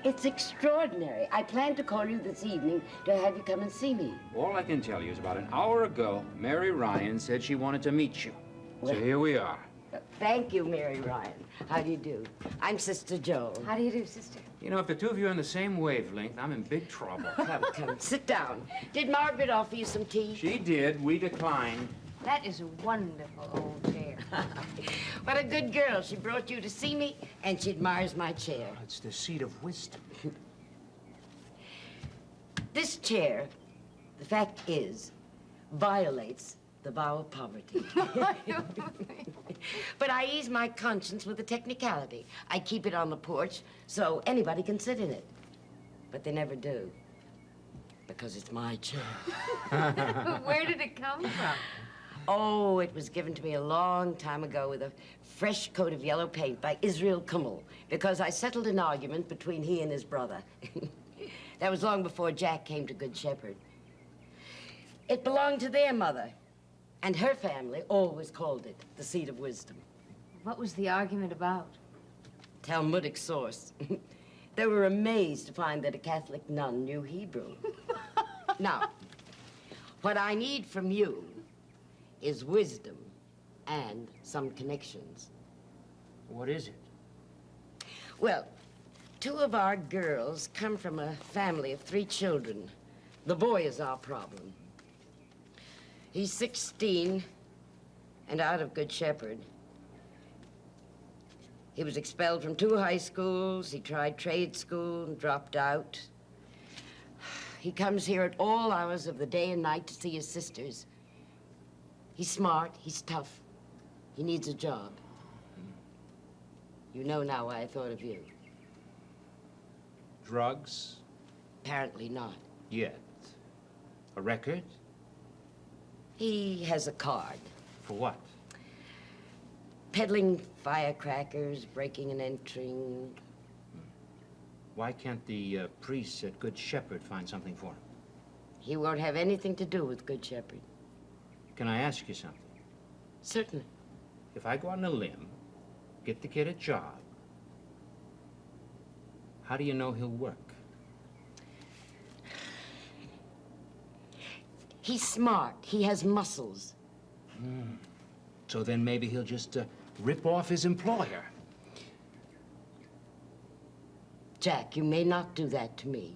It's extraordinary. I planned to call you this evening to have you come and see me. All I can tell you is about an hour ago, Mary Ryan said she wanted to meet you. So here we are. Thank you, Mary Ryan. How do you do? I'm Sister Joan. How do you do, sister? You know, if the two of you are on the same wavelength, I'm in big trouble. Come, sit down. Did Margaret offer you some tea? She did. We declined. That is a wonderful old chair. What a good girl. She brought you to see me, and she admires my chair. It's the seat of wisdom. This chair, the fact is, violates the vow of poverty. But I ease my conscience with a technicality. I keep it on the porch so anybody can sit in it. But they never do, because it's my chair. Where did it come from? Oh, it was given to me a long time ago with a fresh coat of yellow paint by Israel Kummel, because I settled an argument between he and his brother. That was long before Jack came to Good Shepherd. It belonged to their mother, and her family always called it the seat of wisdom. What was the argument about? Talmudic source. They were amazed to find that a Catholic nun knew Hebrew. Now, what I need from you is wisdom and some connections. What is it? Well, two of our girls come from a family of 3 children. The boy is our problem. He's 16 and out of Good Shepherd. He was expelled from 2 high schools. He tried trade school and dropped out. He comes here at all hours of the day and night to see his sisters. He's smart, he's tough. He needs a job. You know now why I thought of you. Drugs? Apparently not. Yet. A record? He has a card. For what? Peddling firecrackers, breaking and entering. Why can't the priests at Good Shepherd find something for him? He won't have anything to do with Good Shepherd. Can I ask you something? Certainly. If I go on a limb, get the kid a job, how do you know he'll work? He's smart. He has muscles. So then maybe he'll just rip off his employer. Jack, you may not do that to me.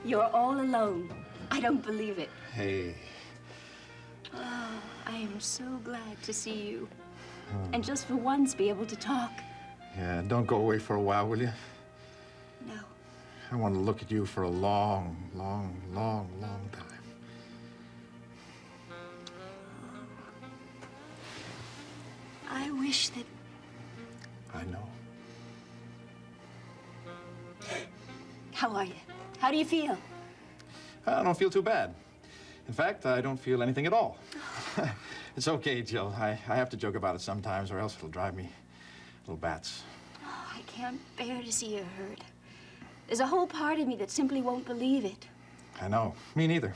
You're all alone. I don't believe it. Hey. Oh, I am so glad to see you. And just for once be able to talk. Yeah, don't go away for a while, will you? No. I want to look at you for a long, long, long, long time. I wish that... I know. How are you? How do you feel? I don't feel too bad. In fact, I don't feel anything at all. It's okay, Jill. I have to joke about it sometimes, or else it'll drive me little bats. Oh, I can't bear to see you hurt. There's a whole part of me that simply won't believe it. I know. Me neither.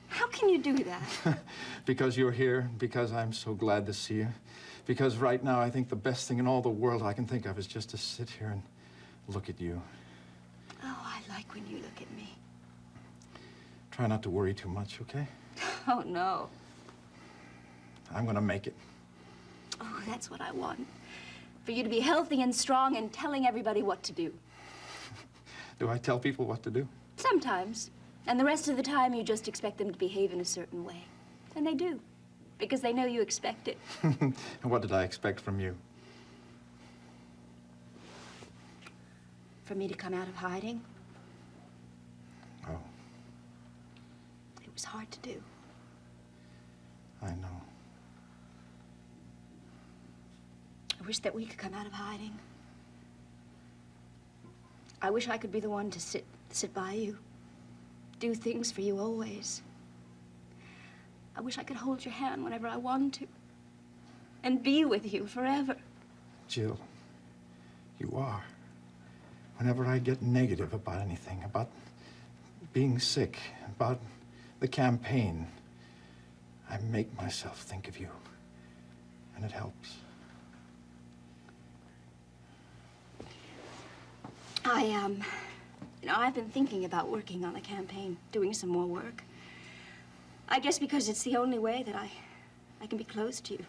How can you do that? Because you're here, because I'm so glad to see you. Because right now, I think the best thing in all the world I can think of is just to sit here and look at you. Oh, I like when you look at me. Try not to worry too much, okay? Oh, no. I'm gonna make it. Oh, that's what I want. For you to be healthy and strong and telling everybody what to do. Do I tell people what to do? Sometimes. And the rest of the time, you just expect them to behave in a certain way. And they do. Because they know you expect it. And what did I expect from you? For me to come out of hiding? Oh. hard to do. I know. I wish that we could come out of hiding. I wish I could be the one to sit by you, do things for you always. I wish I could hold your hand whenever I want to, and be with you forever. Jill, you are. Whenever I get negative about anything, about being sick, about the campaign, I make myself think of you, and it helps. I've been thinking about working on the campaign, doing some more work. I guess because it's the only way that I can be close to you.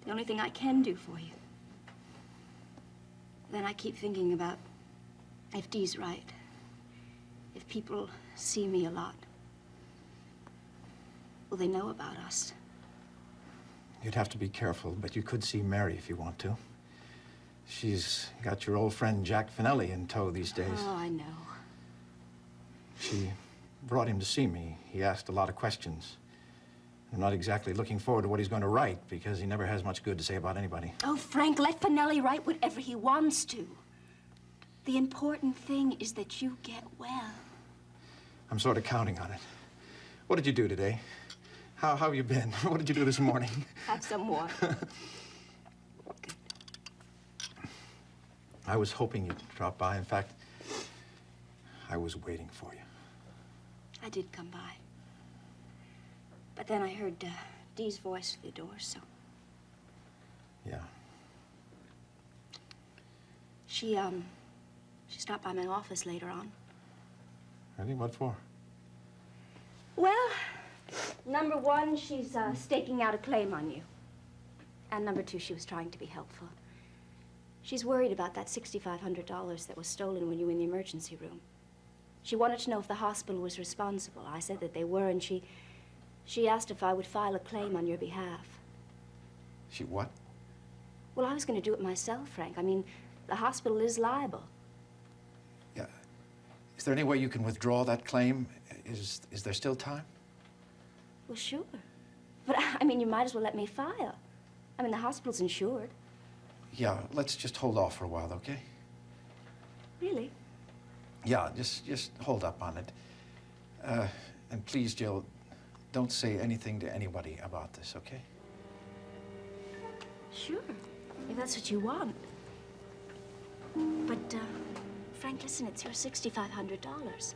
The only thing I can do for you. Then I keep thinking about if Dee's right. If people see me a lot. Will they know about us? You'd have to be careful, but you could see Mary if you want to. She's got your old friend Jack Finelli in tow these days. Oh, I know. She brought him to see me. He asked a lot of questions. I'm not exactly looking forward to what he's going to write, because he never has much good to say about anybody. Oh, Frank, let Finelli write whatever he wants to. The important thing is that you get well. I'm sort of counting on it. What did you do today? How have you been? What did you do this morning? Have some water. I was hoping you'd drop by. In fact, I was waiting for you. I did come by. But then I heard Dee's voice through the door, so... Yeah. She stopped by my office later on. Really? What for? Well, number one, she's staking out a claim on you. And number two, she was trying to be helpful. She's worried about that $6,500 that was stolen when you were in the emergency room. She wanted to know if the hospital was responsible. I said that they were, and she asked if I would file a claim on your behalf. She what? Well, I was going to do it myself, Frank. I mean, the hospital is liable. Yeah. Is there any way you can withdraw that claim? Is there still time? Well, sure. But, I mean, you might as well let me file. I mean, the hospital's insured. Yeah, let's just hold off for a while, okay? Really? Yeah, just hold up on it. And please, Jill, don't say anything to anybody about this, okay? Sure, if that's what you want. But, Frank, listen, it's your $6,500.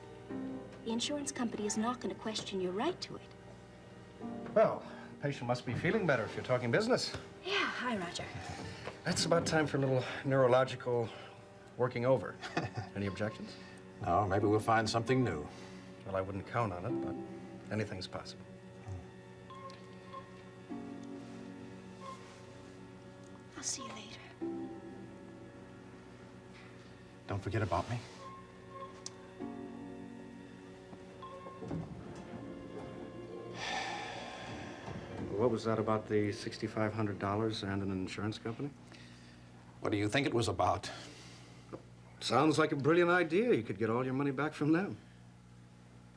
The insurance company is not going to question your right to it. Well, the patient must be feeling better if you're talking business. Yeah, hi, Roger. It's about time for a little neurological working over. Any objections? No, maybe we'll find something new. Well, I wouldn't count on it, but anything's possible. I'll see you later. Don't forget about me. What was that about the $6,500 and an insurance company? What do you think it was about? Sounds like a brilliant idea. You could get all your money back from them.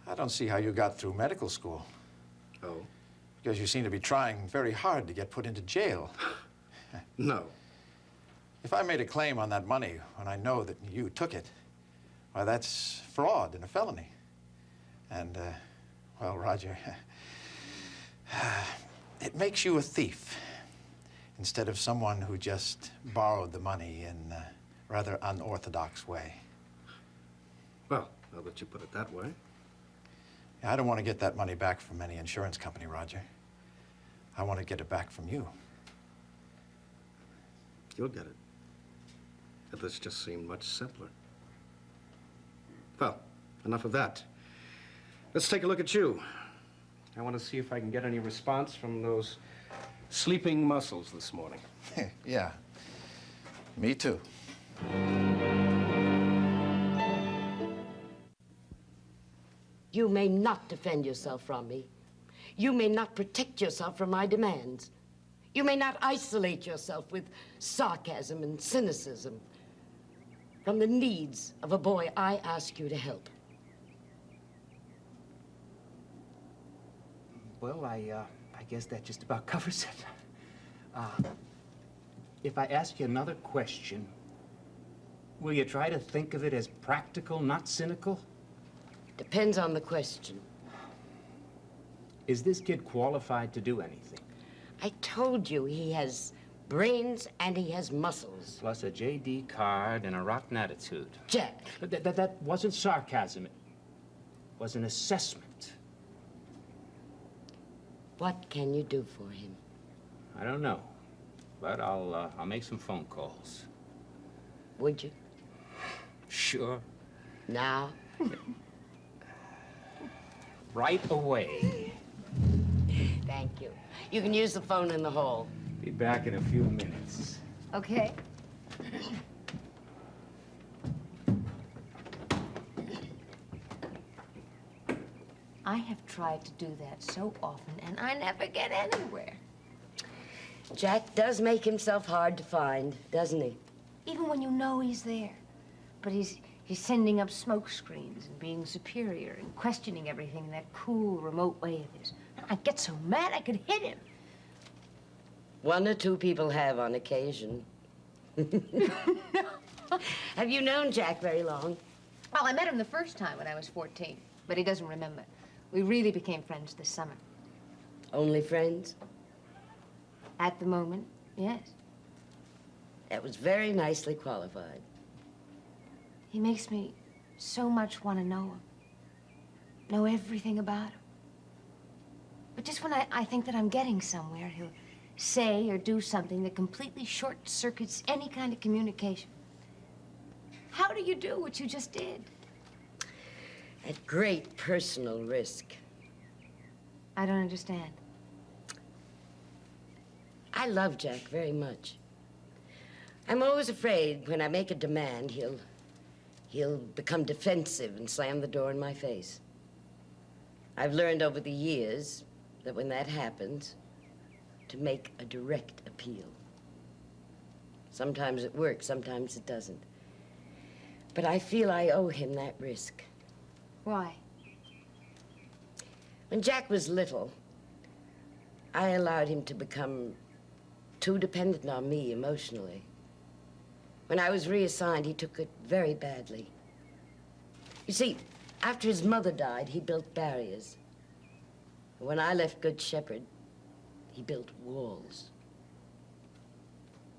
I don't see how you got through medical school. Oh? Because you seem to be trying very hard to get put into jail. No. If I made a claim on that money when I know that you took it, why, that's fraud and a felony. And, well, Roger, it makes you a thief instead of someone who just borrowed the money in a rather unorthodox way. Well, now that you put it that way. I don't want to get that money back from any insurance company, Roger. I want to get it back from you. You'll get it. But this just seemed much simpler. Well, enough of that. Let's take a look at you. I want to see if I can get any response from those sleeping muscles this morning. Yeah, me too. You may not defend yourself from me. You may not protect yourself from my demands. You may not isolate yourself with sarcasm and cynicism from the needs of a boy I ask you to help. Well, I guess that just about covers it. If I ask you another question, will you try to think of it as practical, not cynical? Depends on the question. Is this kid qualified to do anything? I told you he has brains and he has muscles. Plus a J.D. card and a rotten attitude. Jack, But that wasn't sarcasm. It was an assessment. what can you do for him? I don't know, but I'll make some phone calls. Would you? Sure. Now? Right away. Thank you. You can use the phone in the hall. Be back in a few minutes. Okay. I have tried to do that so often, and I never get anywhere. Jack does make himself hard to find, doesn't he? Even when you know he's there. But he's sending up smoke screens and being superior and questioning everything in that cool, remote way of his. I'd get so mad I could hit him. One or two people have on occasion. Have you known Jack very long? Well, I met him the first time when I was 14, but he doesn't remember. We really became friends this summer. Only friends? At the moment, yes. That was very nicely qualified. He makes me so much want to know him. Know everything about him. But just when I think that I'm getting somewhere, he'll say or do something that completely short-circuits any kind of communication. How do you do what you just did? At great personal risk. I don't understand. I love Jack very much. I'm always afraid when I make a demand, he'll become defensive and slam the door in my face. I've learned over the years that when that happens, to make a direct appeal. Sometimes it works, sometimes it doesn't. But I feel I owe him that risk. Why? When Jack was little, I allowed him to become too dependent on me emotionally. When I was reassigned, he took it very badly. You see, after his mother died, he built barriers. When I left Good Shepherd, he built walls.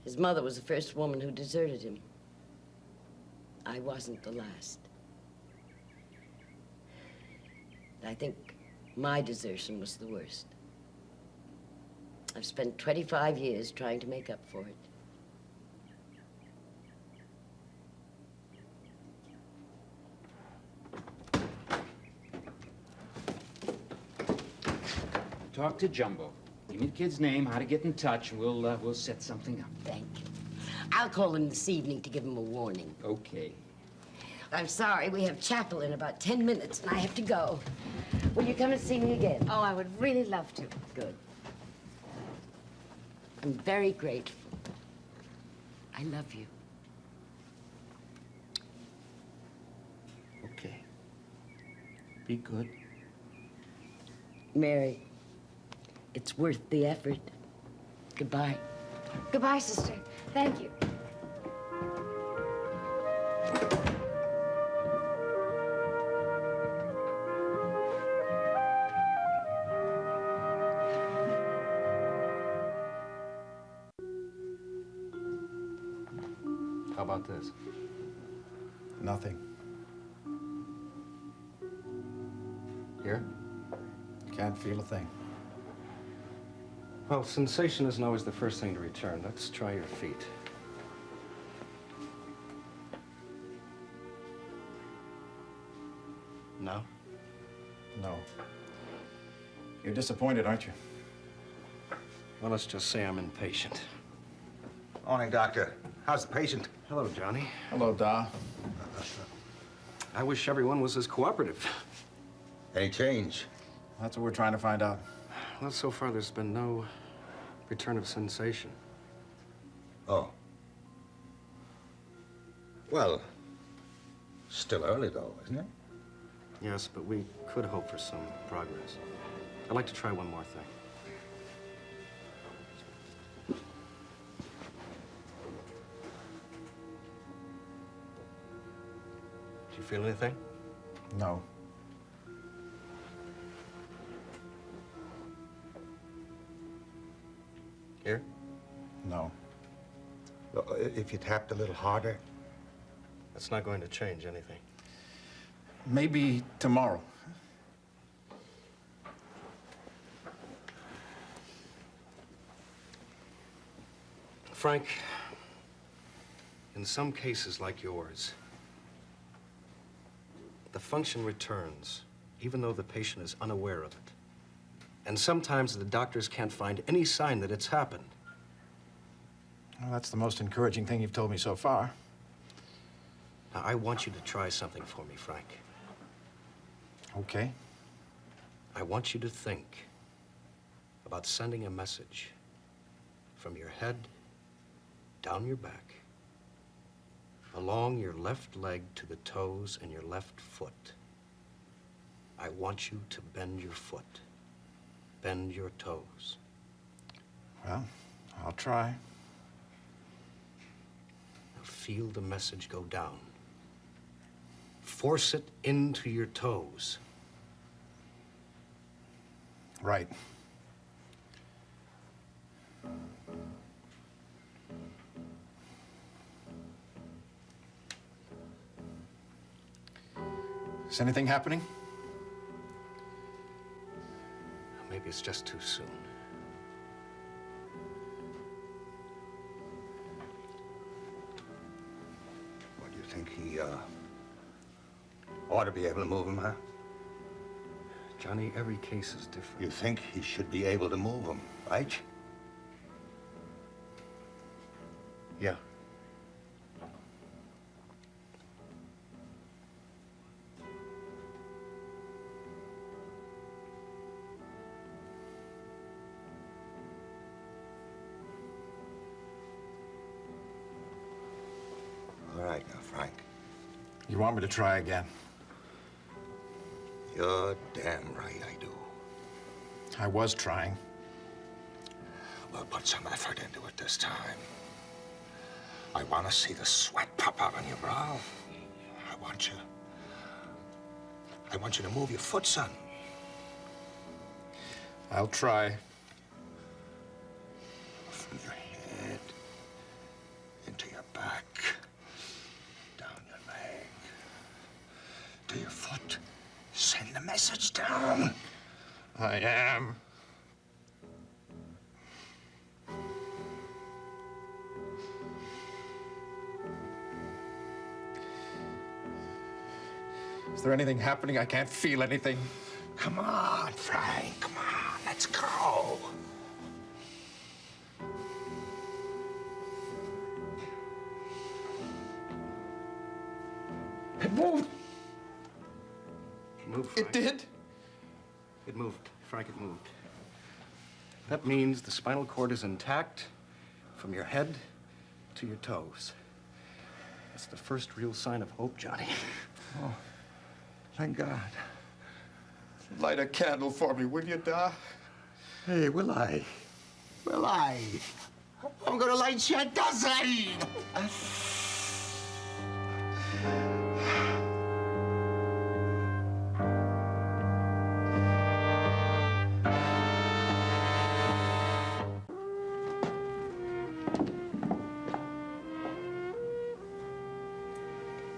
His mother was the first woman who deserted him. I wasn't the last. I think my desertion was the worst. I've spent 25 years trying to make up for it. Talk to Jumbo. Give me the kid's name, how to get in touch, and we'll set something up. Thank you. I'll call him this evening to give him a warning. Okay. I'm sorry, we have chapel in about 10 minutes, and I have to go. Will you come and see me again? Oh, I would really love to. Good. I'm very grateful. I love you. Okay. Be good. Mary, it's worth the effort. Goodbye. Goodbye, sister. Thank you. How about this? Nothing. Here? Can't feel a thing. Well, sensation isn't always the first thing to return. Let's try your feet. No? No. You're disappointed, aren't you? Well, let's just say I'm impatient. Morning, Doctor. How's the patient? Hello, Johnny. Hello, Da. I wish everyone was as cooperative. Any change? That's what we're trying to find out. Well, so far there's been no return of sensation. Oh. Well, still early, though, isn't it? Yes, but we could hope for some progress. I'd like to try one more thing. Do you feel anything? No. Here? No. If you tapped a little harder. That's not going to change anything. Maybe tomorrow. Frank, in some cases like yours, the function returns, even though the patient is unaware of it. And sometimes the doctors can't find any sign that it's happened. Well, that's the most encouraging thing you've told me so far. Now, I want you to try something for me, Frank. Okay. I want you to think about sending a message from your head down your back, along your left leg to the toes and your left foot. I want you to bend your foot, bend your toes. Well, I'll try. Now feel the message go down. Force it into your toes. Right. Is anything happening? Maybe it's just too soon. What do you think he ought to be able to move him, huh? Johnny, every case is different. You think he should be able to move him, right? Yeah. All right now, Frank. You want me to try again? You're damn right I do. I was trying. Well, put some effort into it this time. I want to see the sweat pop out on your brow. I want you to move your foot, son. I'll try. From your head into your back, down your leg, to your foot. Send the message down. I am. Is there anything happening? I can't feel anything. Come on, Frank. Come on, let's go. It moved. It moved, Frank. It did. It moved. Frank, it moved. That means the spinal cord is intact from your head to your toes. That's the first real sign of hope, Johnny. Oh, thank God. Light a candle for me, will you, Da? Hey, will I? Will I? I'm gonna light you a dozen.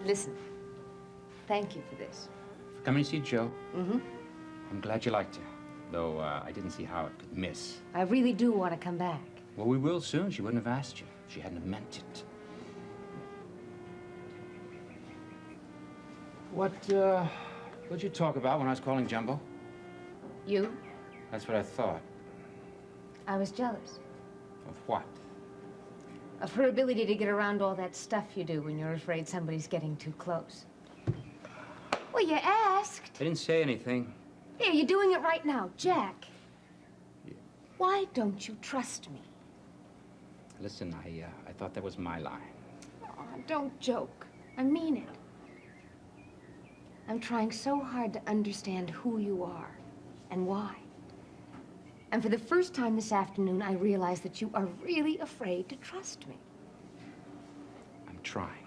Listen, thank you for this. Come and see Joe. Mm-hmm. I'm glad you liked her, though I didn't see how it could miss. I really do want to come back. Well, we will soon. She wouldn't have asked you. She hadn't have meant it. What'd you talk about when I was calling Jumbo? You? That's what I thought. I was jealous Of what? of her ability to get around all that stuff you do when you're afraid somebody's getting too close. Well, you asked. I didn't say anything. Here, you're doing it right now. Jack. Why don't you trust me? Listen, I thought that was my line. Oh, don't joke. I mean it. I'm trying so hard to understand who you are and why. And for the first time this afternoon, I realized that you are really afraid to trust me. I'm trying.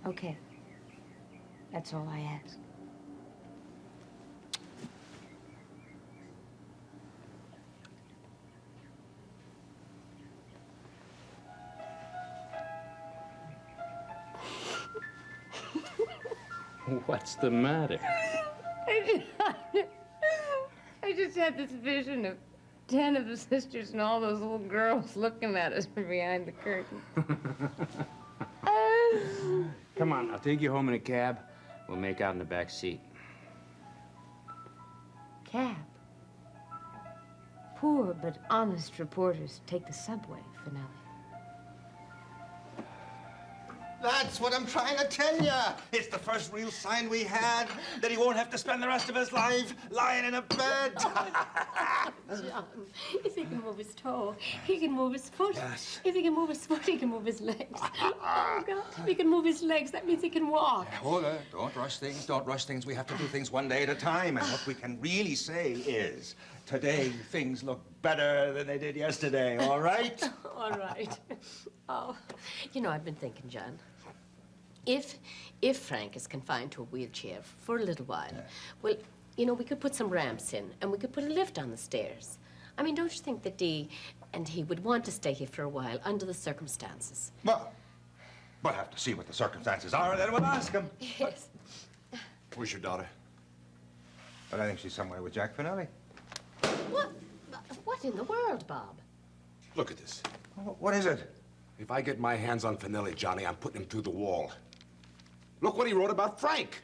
Okay. That's all I ask. What's the matter? I just had this vision of 10 of the sisters and all those little girls looking at us from behind the curtain. Come on, I'll take you home in a cab. We'll make out in the back seat. Cab. Poor but honest reporters take the subway, Finelli. That's what I'm trying to tell you. It's the first real sign we had that he won't have to spend the rest of his life lying in a bed. John, if he can move his toe, he can move his foot. Yes. If he can move his foot, he can move his legs. Oh, God, if he can move his legs, that means he can walk. Hold on. Don't rush things. Don't rush things. We have to do things one day at a time. And what we can really say is, today things look better than they did yesterday, all right? All right. Oh, you know, I've been thinking, John. If Frank is confined to a wheelchair for a little while, well, you know, we could put some ramps in, and we could put a lift on the stairs. I mean, don't you think that Dee and he would want to stay here for a while under the circumstances? Well, we'll have to see what the circumstances are, and then we'll ask him. Yes. Where's your daughter? But I think she's somewhere with Jack Finelli. What in the world, Bob? Look at this. What is it? If I get my hands on Finelli, Johnny, I'm putting him through the wall. Look what he wrote about Frank.